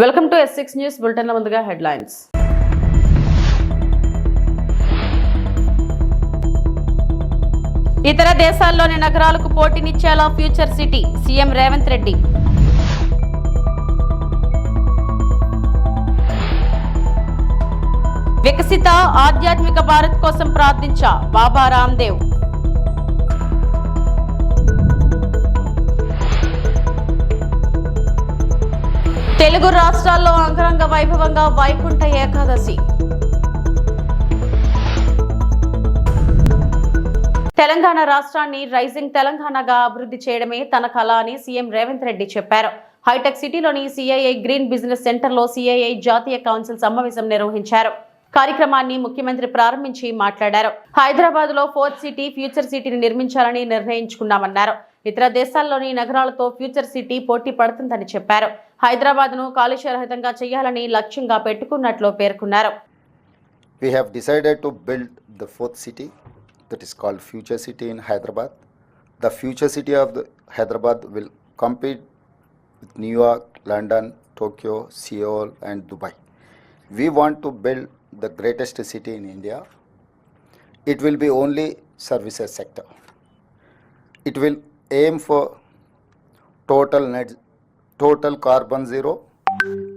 Welcome to S6 news bulletin లో ముందుగా headlines. ఇతర దేశాల్లోని నగరాలకు పోటీనిచ్చేలా future city CM Revanth Reddy. వికసిత ఆధ్యాత్మిక భారత్ కోసం ప్రార్థించా బాబా రామ్దేవ్. తెలుగు రాష్ట్రాల్లో అంగరంగ వైభవంగా వైకుంఠ ఏకాదశి. తెలంగాణ రాష్ట్రాన్ని రైజింగ్ తెలంగాణగా అభివృద్ధి చేయడమే తన కళ అని సీఎం రేవంత్ రెడ్డి చెప్పారు. హైటెక్ సిటీలోని సిఐఐ గ్రీన్ బిజినెస్ సెంటర్లో సిఐఐ జాతీయ కౌన్సిల్ సమావేశం నిర్వహించారు. కార్యక్రమాన్ని ముఖ్యమంత్రి ప్రారంభించి మాట్లాడారు. హైదరాబాద్ లో 4th సిటీ ఫ్యూచర్ సిటీని నిర్మించాలని నిర్ణయించుకున్నామన్నారు. ఇతర దేశాల్లోని నగరాలతో ఫ్యూచర్ సిటీ పోటీ పడుతుందని చెప్పారు. హైదరాబాద్ ను కాలుష్య రహితంగా చేయాలని లక్ష్యంగా పెట్టుకున్నట్లు పేర్కొన్నారు. We have decided to build the 4th city, that is called Future City in Hyderabad. The Future City of the Hyderabad will compete with New York, London, Tokyo, Seoul and Dubai. We want to build the greatest city in India. It will be only services sector. It will aim for total carbon zero.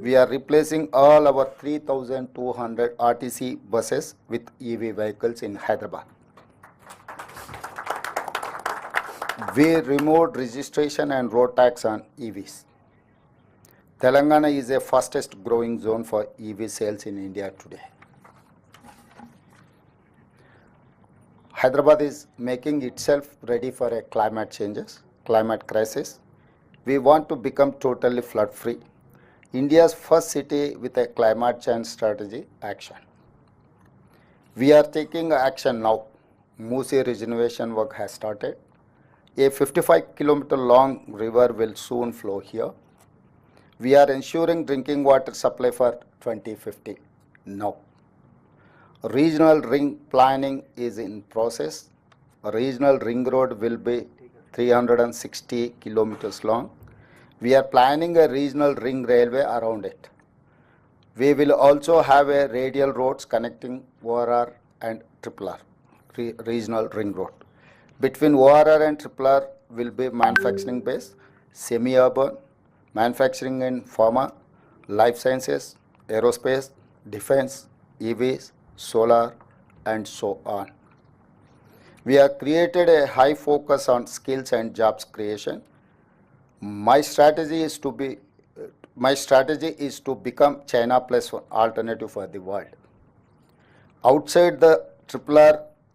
We are replacing all our 3,200 RTC buses with EV vehicles in Hyderabad. We removed registration and road tax on EVs. Telangana is the fastest growing zone for EV sales in India today. Hyderabad is making itself ready for a climate crisis. We want to become totally flood free. India's first city with a climate change strategy action. We are taking action now. Musi regeneration work has started. A 55-kilometer long river will soon flow here. We are ensuring drinking water supply for 2050 now. Regional ring planning is in process. A regional ring road will be 360 kilometers long. We are planning a regional ring railway around it. We will also have a radial roads connecting ORR and RRR, regional ring road. Between ORR and RRR will be manufacturing base, semi-urban, manufacturing in pharma, life sciences, aerospace, defense, EVs, solar and so on. We have created a high focus on skills and jobs creation. My strategy is to become China plus one alternative for the world. Outside the RRR,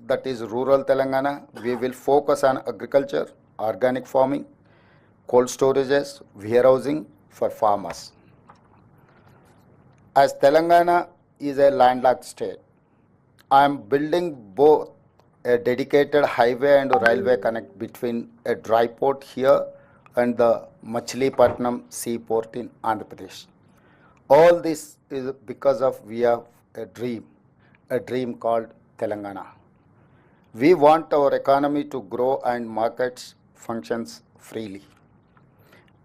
that is rural Telangana, we will focus on agriculture, organic farming, cold storages, warehousing for farmers. As Telangana is a landlocked state, I am building both a dedicated highway and railway connect between a dry port here and the Machilipatnam seaport in Andhra Pradesh. All this is because of we have a dream called Telangana. We want our economy to grow and markets functions freely.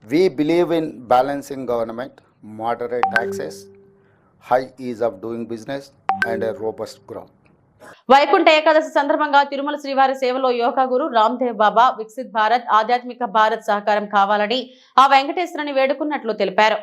We believe in balancing government, moderate taxes, high ease of doing business and a robust growth. Vaikuntha Ekadashi సందర్భంగా తిరుమల శ్రీవారి సేవలో యోగా గురు రామ్దేవ్ బాబా వికసిత్ భారత్ ఆధ్యాత్మిక భారత్ సహకారం కావాలని ఆ వెంకటేశ్వరుని వేడుకున్నట్లు తెలిపారు.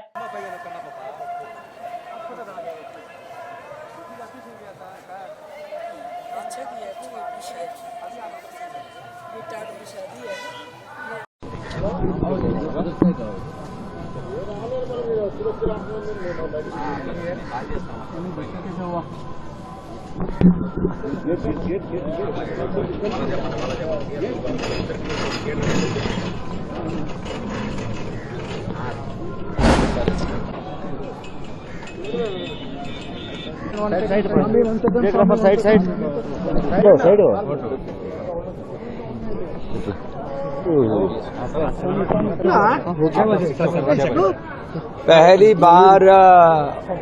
पहली बार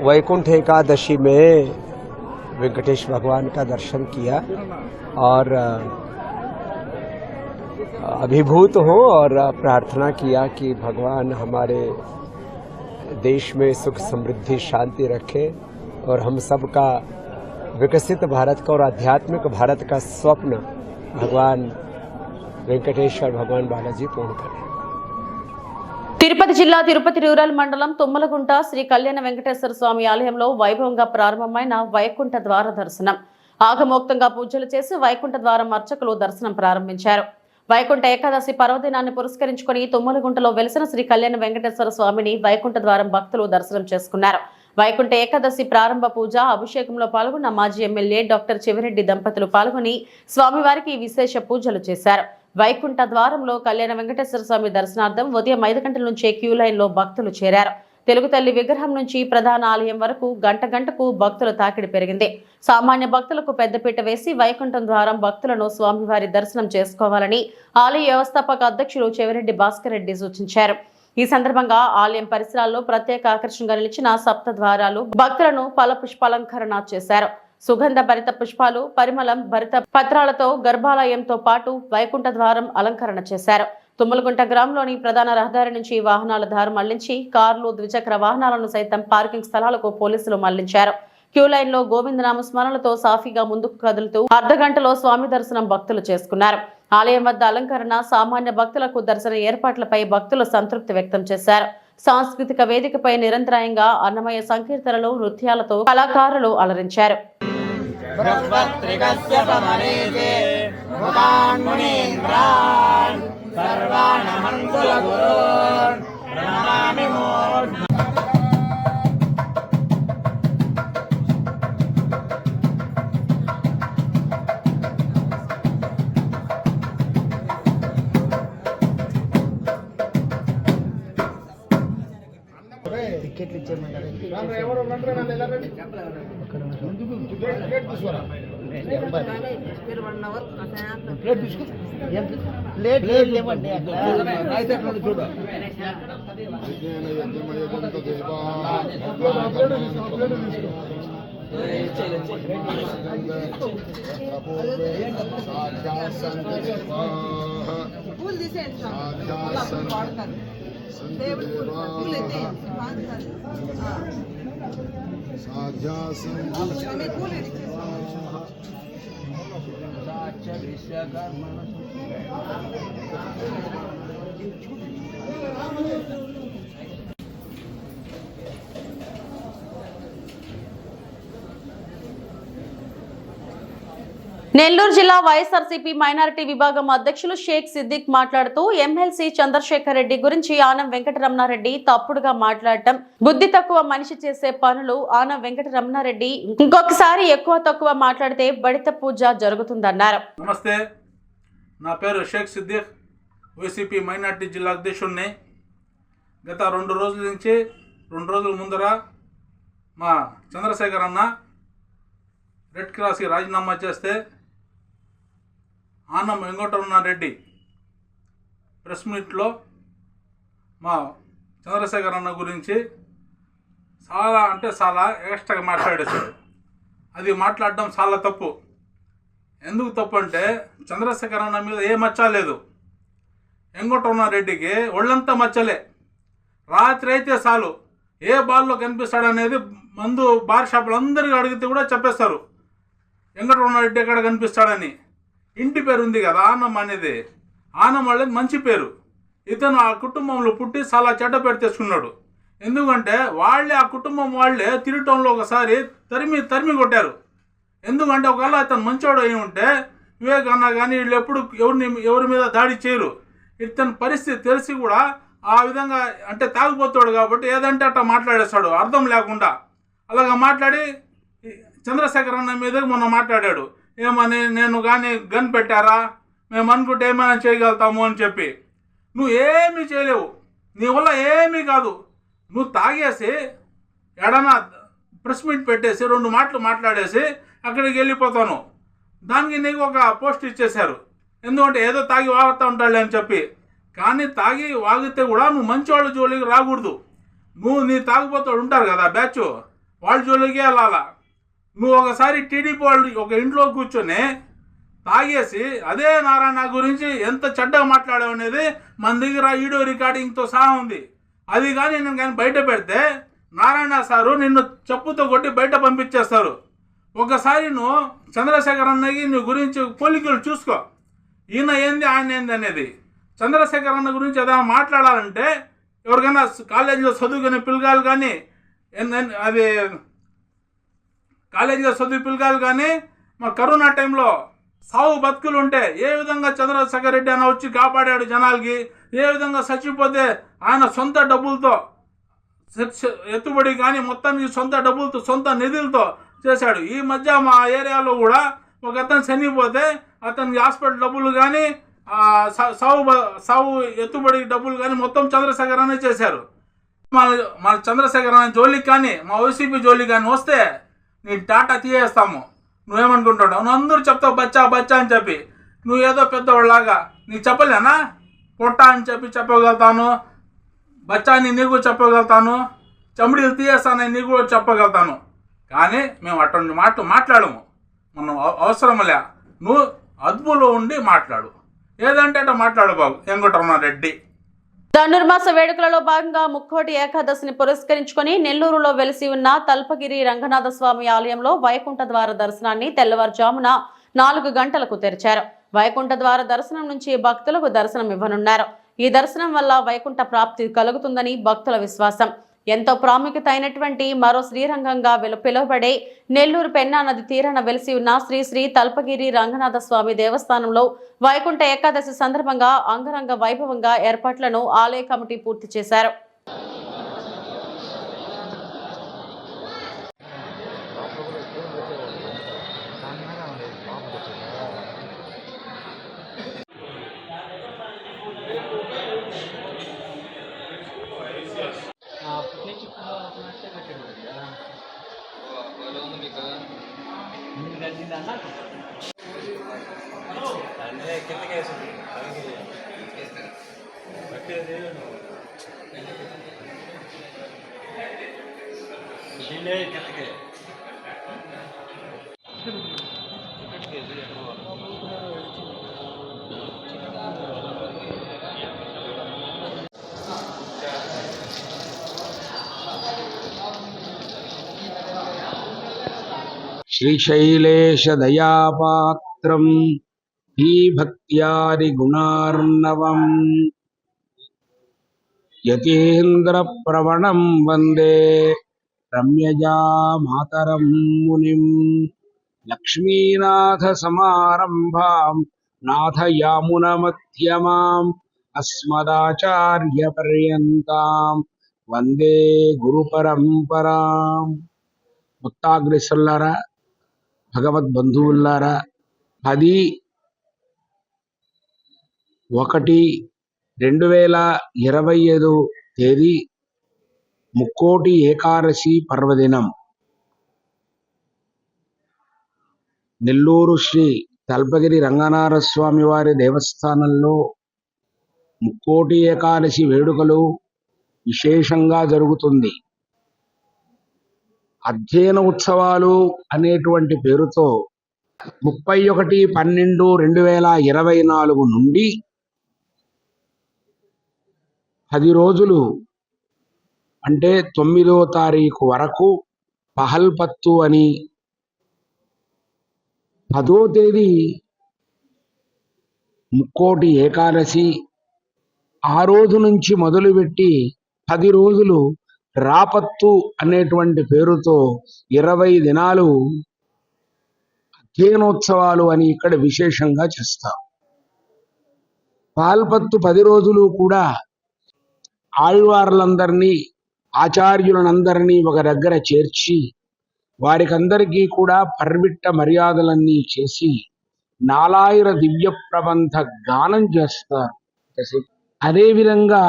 वैकुंठ एकादशी में वेंकटेश भगवान का दर्शन किया और अभिभूत हो और प्रार्थना किया कि भगवान हमारे देश में सुख समृद्धि शांति रखे और हम सबका विकसित भारत का और आध्यात्मिक भारत का स्वप्न भगवान वेंकटेश्वर भगवान बालाजी पूर्ण करें। తిరుపతి జిల్లా తిరుపతి రూరల్ మండలం తుమ్మలగుంట శ్రీ కళ్యాణ వెంకటేశ్వర స్వామి ఆలయంలో వైభవంగా ప్రారంభమైన వైకుంఠ ద్వార దర్శనం ఆగమోక్తంగా పూజలు చేసి వైకుంఠ ద్వారం అర్చకులు దర్శనం ప్రారంభించారు. వైకుంఠ ఏకాదశి పర్వదినాన్ని పురస్కరించుకుని తుమ్మలగుంటలో వెలిసిన శ్రీ కళ్యాణ వెంకటేశ్వర స్వామిని వైకుంఠ ద్వారం భక్తులు దర్శనం చేసుకున్నారు. వైకుంఠ ఏకాదశి ప్రారంభ పూజ అభిషేకంలో పాల్గొన్న మాజీ ఎమ్మెల్యే డాక్టర్ చెవిరెడ్డి దంపతులు పాల్గొని స్వామివారికి విశేష పూజలు చేశారు. వైకుంఠ ద్వారంలో కళ్యాణ వెంకటేశ్వర స్వామి దర్శనార్థం ఉదయం 5 గంటల నుంచే క్యూ లైన్ లో భక్తులు చేరారు. తెలుగు తల్లి విగ్రహం నుంచి ప్రధాన ఆలయం వరకు గంట గంటకు భక్తుల తాకిడి పెరిగింది. సామాన్య భక్తులకు పెద్దపీట వేసి వైకుంఠం ద్వారం భక్తులను స్వామివారి దర్శనం చేసుకోవాలని ఆలయ వ్యవస్థాపక అధ్యక్షులు చెవిరెడ్డి భాస్కర్ రెడ్డి సూచించారు. ఈ సందర్భంగా ఆలయం పరిసరాల్లో ప్రత్యేక ఆకర్షణగా నిలిచిన సప్త ద్వారాలు భక్తులను ఫల పుష్పాలంకరణ చేశారు. సుగంధ భరిత పుష్పాలు పరిమళం భరిత పత్రాలతో గర్భాలయంతో పాటు వైకుంఠ ద్వారం అలంకరణ చేశారు. తుమ్మలగుంట గ్రామంలోని ప్రధాన రహదారి నుంచి వాహనాల దారి మళ్లించి కార్లు ద్విచక్ర వాహనాలను సైతం పార్కింగ్ స్థలాలకు పోలీసులు మళ్లించారు. క్యూ లైన్ లో గోవిందనామ స్మరణలతో సాఫీగా ముందుకు కదులుతూ అర్ధగంటలో స్వామి దర్శనం భక్తులు చేసుకున్నారు. ఆలయం వద్ద అలంకరణ సామాన్య భక్తులకు దర్శన ఏర్పాట్లపై భక్తులు సంతృప్తి వ్యక్తం చేశారు. సాంస్కృతిక వేదికపై నిరంతరాయంగా అన్నమయ సంకీర్తనలు నృత్యాలతో కళాకారులు అలరించారు. టికెట్లు ఇచ్చేయమంటారు. ప్లేట్ లేవండి చూడు. పూలు తీసేయండి. నెల్లూరు జిల్లా వైఎస్ఆర్సీపీ మైనారిటీ విభాగం అధ్యక్షులు షేక్ సిద్దిక్ మాట్లాడుతూ ఎమ్మెల్సీ చంద్రశేఖర్ రెడ్డి గురించి ఆనం వెంకటరమణారెడ్డి తప్పుడుగా మాట్లాడటం, బుద్ధి తక్కువ మనిషి చేసే పనులు. ఆనం వెంకటరమణారెడ్డి ఇంకొకసారి ఎక్కువ తక్కువ మాట్లాడితే బడిత పూజ జరుగుతుందన్నారు. నమస్తే, నా పేరు షేక్ సిద్దిక్, వైసీపీ మైనార్టీ జిల్లా అధ్యక్షుడిని. గత 2 రోజుల నుంచి 2 రోజుల ముందర మా చంద్రశేఖర్ అన్న రెడ్ క్రాస్కి రాజీనామా చేస్తే ఆనం వెంకటరమణారెడ్డి ప్రెస్ మీట్లో మా చంద్రశేఖర్ అన్న గురించి చాలా ఎక్స్ట్రాగా మాట్లాడేశాడు. అది మాట్లాడడం చాలా తప్పు. ఎందుకు తప్పు అంటే చంద్రశేఖర్ అన్న మీద ఏ మచ్చ లేదు. వెంకటరమణారెడ్డికి ఒళ్ళంతా మచ్చలే. రాత్రి అయితే చాలు ఏ బాల్లో కనిపిస్తాడనేది మందు బార్ షాపులు అందరికీ అడిగితే కూడా చెప్పేస్తారు వెంకటరమణారెడ్డి ఎక్కడ కనిపిస్తాడని. ఇంటి పేరు ఉంది కదా ఆనం అనేది, ఆనం వాళ్ళకి మంచి పేరు. ఇతను ఆ కుటుంబంలో పుట్టి చాలా చెడ్డ పేరు తెచ్చుకున్నాడు. ఎందుకంటే వాళ్ళే ఆ కుటుంబం వాళ్ళే తిరగటంలో ఒకసారి తరిమి కొట్టారు. ఎందుకంటే ఒకవేళ ఇతను మంచోడు అయి ఉంటే వివేక్ అన్న కానీ వీళ్ళు ఎప్పుడు ఎవరి మీద దాడి చేయరు. ఇతని పరిస్థితి తెలిసి కూడా ఆ విధంగా అంటే తాగుపోతాడు కాబట్టి ఏదంటే అట్లా మాట్లాడేస్తాడు అర్థం లేకుండా. అలాగా మాట్లాడి చంద్రశేఖర్ అన్న మీద మొన్న మాట్లాడాడు. ఏమని, నేను కానీ గన్ పెట్టారా, మేము అనుకుంటే ఏమైనా చేయగలుగుతాము అని చెప్పి. నువ్వు ఏమీ చేయలేవు, నీ వల్ల ఏమీ కాదు. నువ్వు తాగేసి ఎడనా ప్రెస్ మీట్ పెట్టేసి 2 మాటలు మాట్లాడేసి అక్కడికి వెళ్ళిపోతాను. దానికి నీకు ఒక పోస్ట్ ఇచ్చేశారు. ఎందుకంటే ఏదో తాగి వాగుతూ ఉంటాడు అని చెప్పి. కానీ తాగి వాగితే కూడా నువ్వు మంచి వాళ్ళ జోలికి రాకూడదు. నీ తాగుపోతాడు ఉంటారు కదా బ్యాచ్, వాళ్ళ జోలికే వెళ్ళాలా. నువ్వు ఒకసారి టీడీపీ వాళ్ళు ఒక ఇంట్లో కూర్చొని తాగేసి అదే నారాయణ గురించి ఎంత చెడ్డగా మాట్లాడావు అనేది మన దగ్గర వీడియో రికార్డింగ్తో సహా ఉంది. అది కానీ నేను కానీ బయట పెడితే నారాయణ సారు నిన్ను చెప్పుతో కొట్టి బయట పంపించేస్తారు. ఒకసారి నువ్వు చంద్రశేఖర్ అన్నకి నీ గురించి పోలికలు చూసుకో, ఈయన ఏంది ఆయన ఏంది అనేది. చంద్రశేఖర్ అన్న గురించి ఏదైనా మాట్లాడాలంటే ఎవరికైనా కాలేజీలో చదువుకునే పిల్లగాలు కానీ అది కాలేజీలో చదువు పిల్లగాలు కానీ మా కరోనా టైంలో సావు బతుకులు ఉంటే ఏ విధంగా చంద్రశేఖర్ రెడ్డి అన్న వచ్చి కాపాడాడు జనాలకి, ఏ విధంగా చచ్చిపోతే ఆయన సొంత డబ్బులతో ఎత్తుబడి కానీ మొత్తానికి సొంత డబ్బులతో సొంత నిధులతో చేశాడు. ఈ మధ్య మా ఏరియాలో కూడా ఒక అతను చనిపోతే అతనికి హాస్పిటల్ డబ్బులు కానీ సావు ఎత్తుబడి డబ్బులు కానీ మొత్తం చంద్రశేఖర్ అనే చేశారు. మన చంద్రశేఖర్ అనే జోలికి కానీ మా వైసీపీ జోలికి కానీ వస్తే నీ టాటా తీయేస్తాము. నువ్వేమనుకుంటావు? నువ్వు అందరూ చెప్తావు బచ్చా బచ్చా అని చెప్పి, నువ్వు ఏదో పెద్దవాళ్ళలాగా నీకు చెప్పలేనా? పొట్ట అని చెప్పి చెప్పగలుగుతాను, బచ్చా అని నీకు చెప్పగలుగుతాను, చమిడీలు తీయేస్తానని నీకు కూడా చెప్పగలుగుతాను. కానీ మేము అటువంటి మాటలు మాట్లాడము. మనం అవసరమలే, నువ్వు అదుపులో ఉండి మాట్లాడు, ఏదంటే అట్లా మాట్లాడు బాబు వెంకటరమణారెడ్డి. ధనుర్మాస వేడుకలలో భాగంగా ముక్కోటి ఏకాదశిని పురస్కరించుకొని నెల్లూరులో వెలిసి ఉన్న తల్పగిరి రంగనాథ స్వామి ఆలయంలో వైకుంఠ ద్వార దర్శనాన్ని తెల్లవారుజామున 4 గంటలకు తెరిచారు. వైకుంఠ ద్వార దర్శనం నుంచి భక్తులకు దర్శనం ఇవ్వనున్నారు. ఈ దర్శనం వల్ల వైకుంఠ ప్రాప్తి కలుగుతుందని భక్తుల విశ్వాసం. ఎంతో ప్రాముఖ్యత అయినటువంటి మరో శ్రీరంగంగా పిలువబడే నెల్లూరు పెన్నా నది తీరాన వెలిసి ఉన్న శ్రీ శ్రీ తల్పగిరి రంగనాథ స్వామి దేవస్థానంలో వైకుంఠ ఏకాదశి సందర్భంగా అంగరంగ వైభవంగా ఏర్పాట్లను ఆలయ కమిటీ పూర్తి చేశారు. శ్రీశైలేశ దయాపాత్రం భక్త్యాది గుణార్ణవం యతీంద్ర ప్రవణం వందే రమ్యజా మాతరం మునిం లక్ష్మీనాథ సమారంభాం నాథయామున మధ్యమాం అస్మదాచార్య పర్యంతాం వందే గురు పరంపరాం. ముత్తాగ్రేసులారా, భగవద్బంధువులారా, 10/1/2025 తేదీ ముక్కోటి ఏకాదశి పర్వదినం. నెల్లూరు శ్రీ తల్పగిరి రంగనాథ స్వామి వారి దేవస్థానంలో ముక్కోటి ఏకాదశి వేడుకలు విశేషంగా జరుగుతుంది. అధ్యయన ఉత్సవాలు అనేటువంటి పేరుతో 31/12/2024 నుండి 10 రోజులు అంటే 9వ తారీఖు వరకు పహల్పత్తు అని, 10వ తేదీ ముక్కోటి ఏకాదశి, ఆ రోజు నుంచి మొదలుపెట్టి 10 రోజులు రాపత్తు అనేటువంటి పేరుతో 20 దినాలు అధ్యయనోత్సవాలు అని ఇక్కడ విశేషంగా చేస్తాం. పాల్పత్తు 10 రోజులు కూడా ఆళ్వార్లందరినీ, ఆచార్యులనందరినీ ఒక దగ్గర చేర్చి వారికందరికీ కూడా పర్విట్ట మర్యాదలన్నీ చేసి 4000 దివ్య ప్రబంధ గానం చేస్తారు. అదేవిధంగా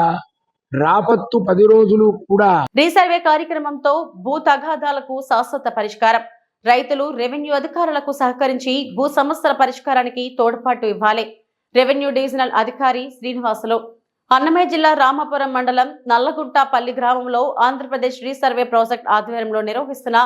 రాపత్తు 10 రోజులు కూడా రీసర్వే కార్యక్రమంతో భూ తగాదాలకు శాశ్వత పరిష్కారం. రైతులు రెవెన్యూ అధికారులకు సహకరించి భూ సమస్యల పరిష్కారానికి తోడ్పాటు ఇవ్వాలి. రెవెన్యూ డివిజనల్ అధికారి శ్రీనివాసులు. అన్నమయ్య జిల్లా రామాపురం మండలం నల్లగుంటపల్లి గ్రామంలో ఆంధ్రప్రదేశ్ రీసర్వే ప్రాజెక్ట్ ఆధ్వర్యంలో నిర్వహిస్తున్న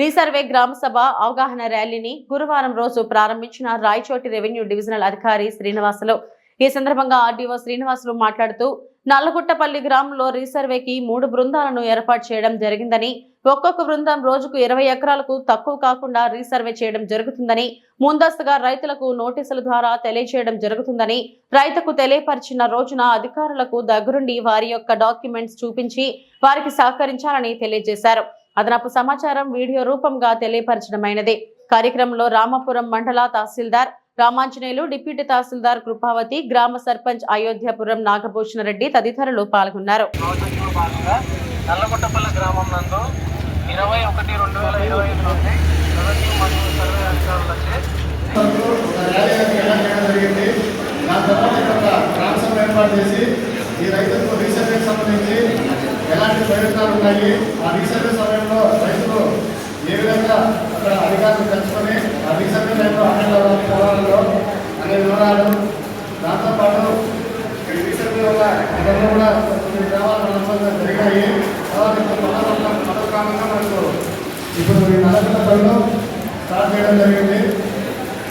రీసర్వే గ్రామ సభ అవగాహన ర్యాలీని గురువారం రోజు ప్రారంభించిన రాయచోటి రెవెన్యూ డివిజనల్ అధికారి శ్రీనివాసులు. ఈ సందర్భంగా ఆర్డీఓ శ్రీనివాసులు మాట్లాడుతూ నల్లగుట్టపల్లి గ్రామంలో రీసర్వేకి 3 బృందాలను ఏర్పాటు చేయడం జరిగిందని, ఒక్కొక్క బృందం రోజుకు 20 ఎకరాలకు తక్కువ కాకుండా రీసర్వే చేయడం జరుగుతుందని, ముందస్తుగా రైతులకు నోటీసుల ద్వారా తెలియజేయడం జరుగుతుందని, రైతుకు తెలియపరిచిన రోజున అధికారులకు దగ్గరుండి వారి యొక్క డాక్యుమెంట్స్ చూపించి వారికి సహకరించాలని తెలియజేశారు. అదనపు సమాచారం వీడియో రూపంగా తెలియపరచడమైనది. కార్యక్రమంలో రామాపురం మండల తహసీల్దార్ రామాంజనేయులు, డిప్యూటీ తహసీల్దార్ కృపావతి, గ్రామ సర్పంచ్ అయోధ్యపురం నాగభూషణ రెడ్డి తదితరులు పాల్గొన్నారు. నల్లగొట్టపల్లి గ్రామం నందు 21/2025 నుండి రెవెన్యూ మరియు సర్వే అధికారులచే ఏర్పాటు చేసి ఈ రైతులకు రీసర్వేకి సంబంధించి ఎలాంటి ప్రయోజనాలు ఉన్నాయి, ఆ రీసర్వే సమయంలో రైతులు ఏ విధంగా అక్కడ అధికారులు కలుసుకొని ఆ రీసర్వే టైంలో పొలాలలో అనే వివరాలు, దాంతోపాటు ఈ రీసర్వే వల్ల గతంలో కూడా కొన్ని గ్రామాలు జరిగాయి. తర్వాత పథకాలంగా మనకు ఇప్పుడు ఈ నల్లగొట్టపల్లిలో స్టార్ట్ చేయడం జరిగింది.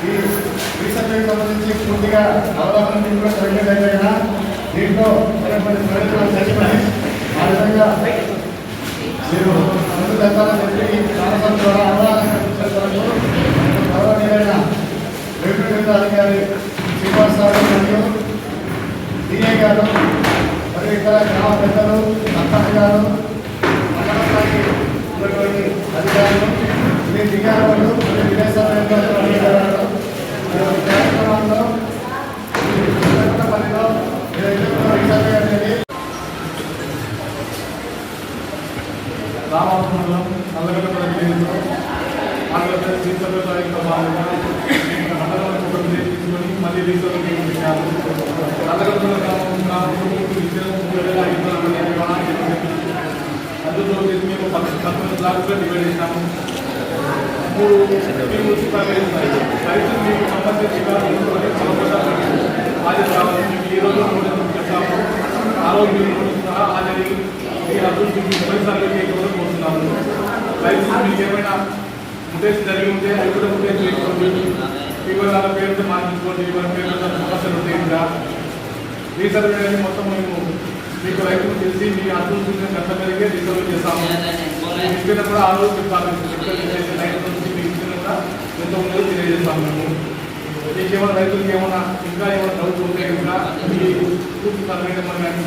ఈ రీసర్వేకి సంబంధించి పూర్తిగా అవగాహన కూడా జరిగేదైనా దీంట్లో ప్రయోజనాలు తెచ్చుకొని ఆ విధంగా మీరు ముందు దత్తాలని చెప్పి రామస్వామి ద్వారా అవగాహన కల్పించడంలో గౌరవనీయులైన రెవెన్యూ అధికారి శ్రీనివాస్ గారు మరియు డిఏ గారు మరియు ఇతర గ్రామ పెద్దలు, సర్పంచ్ గారు, మండల స్థాయి ఉన్నటువంటి అధికారులు, మీ దిగారు మరియు విదేశాల్లో కార్యక్రమంలో పనిలో రీసర్వే అనేది రామాపురంలో నల్లగొట్టపల్లి విలేజ్లో ఆంధ్రప్రదేశ్ రీసర్వే ప్రాజెక్టులో భాగంగా మండలంలో ఒక విలేజ్ తీసుకొని మళ్ళీ రీసర్వే చేయించారు. నల్లగొట్టపల్లి గ్రామంలో 25,500 అందులో మేము 19 బ్లాక్స్లో డివైడ్ చేసినాము. 3 రైతులు మీకు సంబంధించిన హాజరు కావాలి. మీకు ఈ రోజు చెప్తాము. ఆ రోజు మీరు హాజరు ఈ అభివృద్ధికి మొదటిసారి కోరుకుంటున్నాము. రైతులు మీకు ఏమైనా ముటేషన్ జరిగి ఉంటే అవి కూడా ముటేషన్ చేసుకోండి. వివరాల పేరుతో మార్చుకోండి. వివరాల పేరుతో సమస్యలు ఉంటాయి. ఇంకా రీసర్వే అనేది మొత్తం మేము మీకు రైతులు తెలిసి మీ అభివృద్ధిని గంట మేరకే రీసర్వే చేస్తాము. ఇచ్చిన కూడా ఆ రోజు చెప్తాము. రైతుల నుంచి మీకు ఇచ్చిన కూడా ఎంత ఉందో తెలియజేస్తాము. మేము మీకు ఏమైనా రైతులకి ఏమైనా ఇంకా ఏమైనా డౌట్ ఉంటే ఇంకా మీ పూర్తి సర్వే నెంబర్ కానీ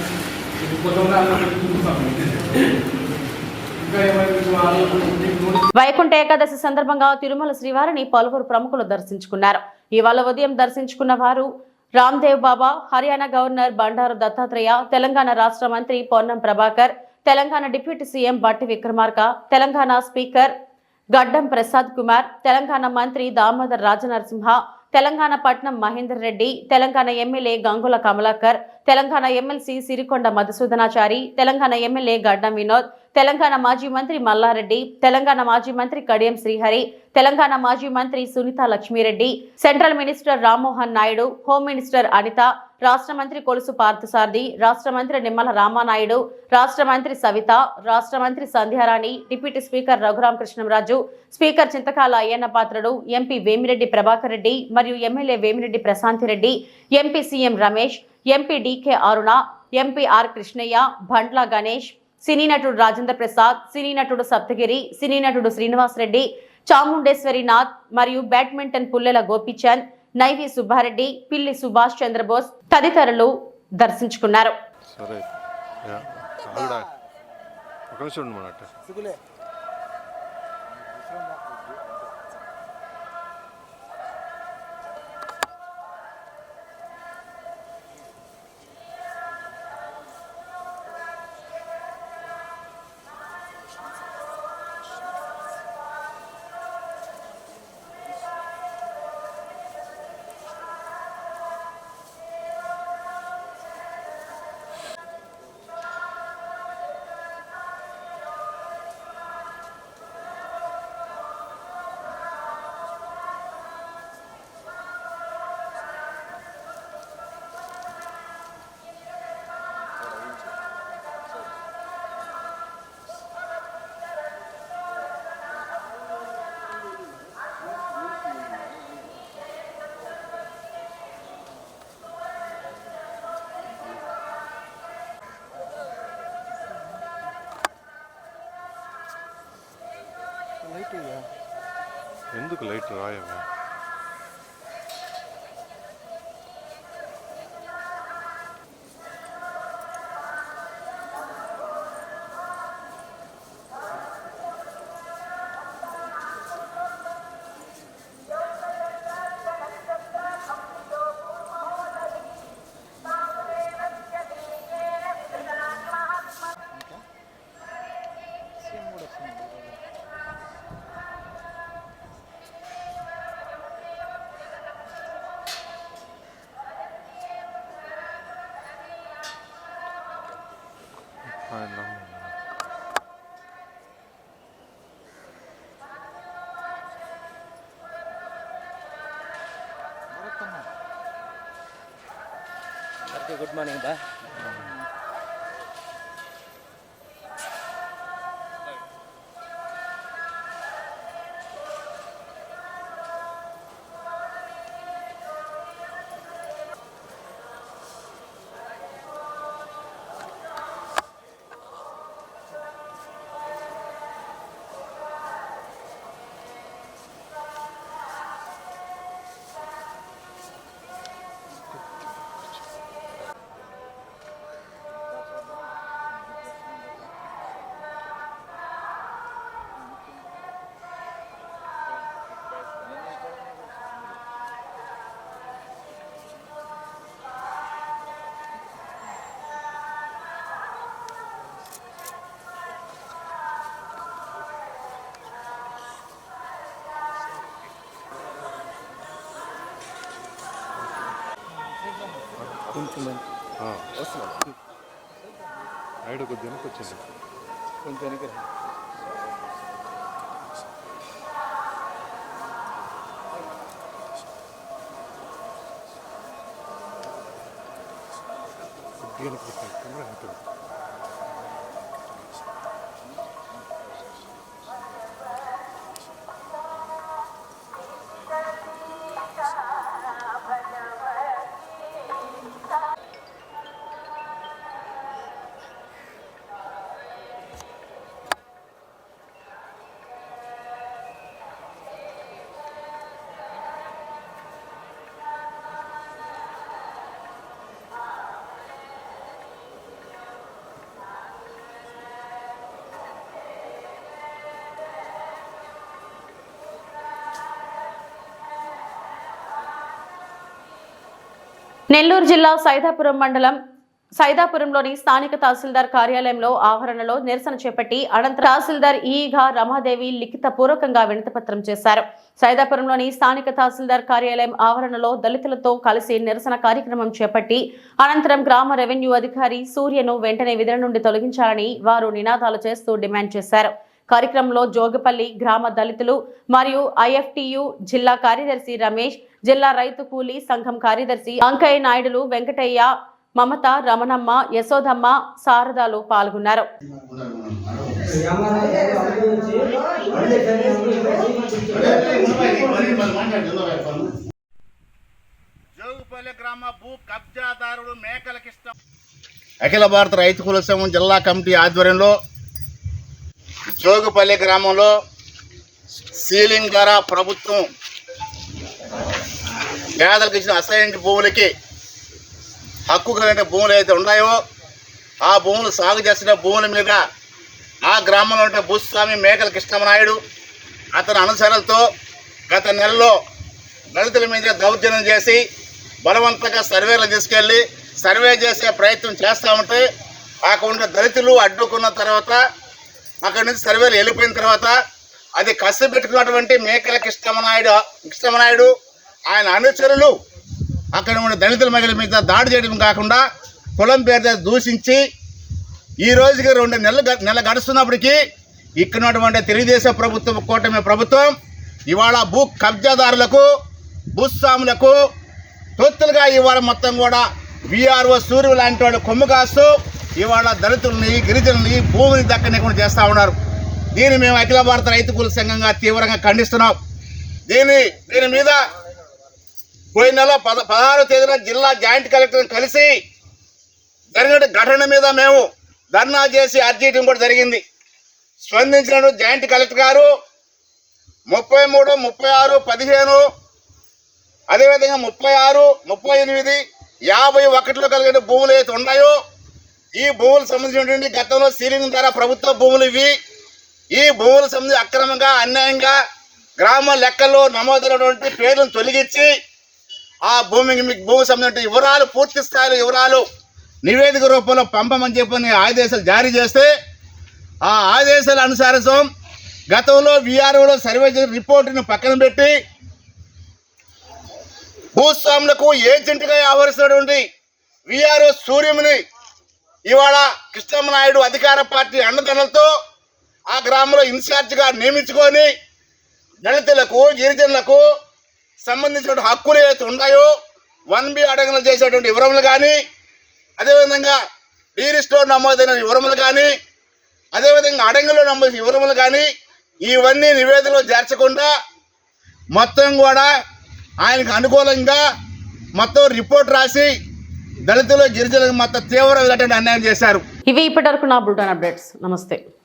వైకుంఠ ఏకాదశి సందర్భంగా తిరుమల శ్రీవారిని పలువురు ప్రముఖులు దర్శించుకున్నారు. ఇవాళ ఉదయం దర్శించుకున్న వారు రామ్దేవ్ బాబా, హర్యానా గవర్నర్ బండారు దత్తాత్రేయ, తెలంగాణ రాష్ట్ర మంత్రి పొన్నం ప్రభాకర్, తెలంగాణ డిప్యూటీ సీఎం బట్టి విక్రమార్క, తెలంగాణ స్పీకర్ గడ్డం ప్రసాద్ కుమార్, తెలంగాణ మంత్రి దామోదర్ రాజనరసింహ, తెలంగాణ పట్నం Mahender Reddy, Telangana MLA Gangula Kamalakar, Telangana MLC Sirikonda Madhusudanachari, Telangana MLA గడ్డం వినోద్, తెలంగాణ మాజీ మంత్రి మల్లారెడ్డి, తెలంగాణ మాజీ మంత్రి కడియం శ్రీహరి, తెలంగాణ మాజీ మంత్రి Sunitha Lakshmi Reddy, central minister Rammohan Naidu, home minister Anitha, రాష్ట్ర మంత్రి కొలుసు పార్థసారథి, రాష్ట్ర మంత్రి నిమ్మల రామానాయుడు, రాష్ట్ర మంత్రి సవిత, రాష్ట్ర మంత్రి Sandhyarani, deputy speaker Raghuramakrishnamraju, speaker Chintakayala Ayyanna Patrudu, MP Vemireddy Prabhakar Reddy మరియు MLA Vemireddy Prashanthi Reddy, MP CM Ramesh, MP DK Aruna, MP R Krishnaiah, Bandla Ganesh, cine నటుడు రాజేంద్ర ప్రసాద్, సినీ నటుడు సప్తగిరి, సినీ నటుడు శ్రీనివాస్ రెడ్డి, చాముండేశ్వరినాథ్ మరియు బ్యాడ్మింటన్ పుల్లెల గోపీచంద్, నైవి సుబ్బారెడ్డి, పిల్లి సుభాష్ చంద్రబోస్ తదితరులు దర్శించుకున్నారు. ఎందుకు లైట్ రాయవా? గుడ్ మార్నింగ్ దా. కొంచెం వస్తున్నాను. ఐడు కొద్ది వెనక్కి వచ్చింది. కొంచెం వెనక కొద్దిగా వెనక్కి పెట్టాను. కెమెరా వెనక్కి. నెల్లూరు జిల్లా సైదాపురం మండలం సైదాపురంలోని స్థానిక తహసీల్దార్ కార్యాలయంలో ఆవరణలో నిరసన చేపట్టి అనంతరం తహసీల్దార్ ఈగా రమాదేవి లిఖిత పూర్వకంగా వినతిపత్రం చేశారు. సైదాపురంలోని స్థానిక తహసీల్దార్ కార్యాలయం ఆవరణలో దళితులతో కలిసి నిరసన కార్యక్రమం చేపట్టి అనంతరం గ్రామ రెవెన్యూ అధికారి సూర్యను వెంటనే విధుల నుండి తొలగించాలని వారు నినాదాలు చేస్తూ డిమాండ్ చేశారు. కార్యక్రమంలో జోగపల్లి గ్రామ దళితులు మరియు ఐఎఫ్టియు జిల్లా కార్యదర్శి రమేష్, జిల్లా రైతు కూలీ సంఘం కార్యదర్శి అంకయ్య నాయుడులు, వెంకటయ్య, మమత, రమణమ్మ, యశోదమ్మ, శారదాలు పాల్గొన్నారు. జోగుపల్లి గ్రామ భూ కబ్జాదారుడు మేకలకిష్టం అఖిల భారత రైతు కూలీ సంఘం జిల్లా కమిటీ ఆధ్వర్యంలో జోగుపల్లి గ్రామంలో సీలింగ్ ద్వారా ప్రభుత్వం పేదలకు ఇచ్చిన అసైన్డ్ భూములకి హక్కు కలిగిన భూములు అయితే ఉన్నాయో ఆ భూములు సాగు చేసిన భూముల మీద ఆ గ్రామంలో ఉంటే భూస్వామి మేకల కృష్ణమనాయుడు అతని అనుసరణలతో గత నెలలో దళితుల మీద దౌర్జన్యం చేసి బలవంతంగా సర్వేలు తీసుకెళ్ళి సర్వే చేసే ప్రయత్నం చేస్తూ ఉంటే అక్కడ దళితులు అడ్డుకున్న తర్వాత అక్కడి నుంచి సర్వేలు వెళ్ళిపోయిన తర్వాత అది కష్టపెట్టుకున్నటువంటి మేకల కృష్ణమనాయుడు ఆయన అనుచరులు అక్కడ ఉన్న దళితుల మహిళల మీద దాడి చేయడం కాకుండా కులం పేరుతో దూషించి ఈ రోజుకి 2 నెలలు గడుస్తున్నప్పటికీ ఇక్కడ ఉన్నటువంటి తెలుగుదేశం ప్రభుత్వం, కూటమి ప్రభుత్వం ఇవాళ భూ కబ్జాదారులకు, భూస్వాములకు తొత్తులుగా ఇవాళ మొత్తం కూడా వీఆర్ఓ సూర్యు లాంటి వాళ్ళు కొమ్ము కాస్తూ ఇవాళ దళితుల్ని, గిరిజనుల్ని భూమిని దక్కనికుండా చేస్తూ ఉన్నారు. దీన్ని మేము అఖిల భారత రైతు కూలీ సంఘంగా తీవ్రంగా ఖండిస్తున్నాం. దీని మీద పోయిన నెల 16వ తేదీన జిల్లా జాయింట్ కలెక్టర్ని కలిసి జరిగిన ఘటన మీద మేము ధర్నా చేసి అర్జీ ఇవ్వడం కూడా జరిగింది. స్పందించిన జాయింట్ కలెక్టర్ గారు 33, 36, 15, అదేవిధంగా 36, 38, 51లో కలిగిన భూములు ఏవైతే ఉన్నాయో ఈ భూములకు సంబంధించినటువంటి గతంలో సీలింగ్ ద్వారా ప్రభుత్వ భూములు ఇవి. ఈ భూములకు సంబంధించి అక్రమంగా అన్యాయంగా గ్రామ లెక్కల్లో నమోదైనటువంటి పేర్లను తొలగించి ఆ భూమికి మీకు భూమికి సంబంధించిన వివరాలు పూర్తి స్థాయిలో వివరాలు నివేదిక రూపంలో పంపమని చెప్పని ఆదేశాలు జారీ చేస్తే ఆ ఆదేశాల అనుసారం గతంలో విఆర్ఓలో సర్వే చేసిన రిపోర్టును పక్కన పెట్టి భూస్వాములకు ఏజెంట్గా వ్యవహరిస్తున్నటువంటి విఆర్ఓ సూర్యముని ఇవాళ కృష్ణమనాయుడు అధికార పార్టీ అండదండలతో ఆ గ్రామంలో ఇన్ఛార్జిగా నియమించుకొని దళితులకు గిరిజనులకు సంబంధించిన హక్కులు ఏవైతే ఉన్నాయో 1B అడంగులు చేసేటువంటి వివరములు కానీ అదేవిధంగా డీరిస్టో నమోదైన వివరములు కానీ అదేవిధంగా అడంగులో నమోదు వివరములు కానీ ఇవన్నీ నివేదికలో చేర్చకుండా మొత్తం కూడా ఆయనకు అనుకూలంగా మొత్తం రిపోర్ట్ రాసి దళితులు గిరిజనులకు మొత్తం తీవ్రమైనటువంటి అన్యాయం చేశారు. ఇవి ఇప్పటివరకు నా బులెటిన్ అప్డేట్స్. నమస్తే.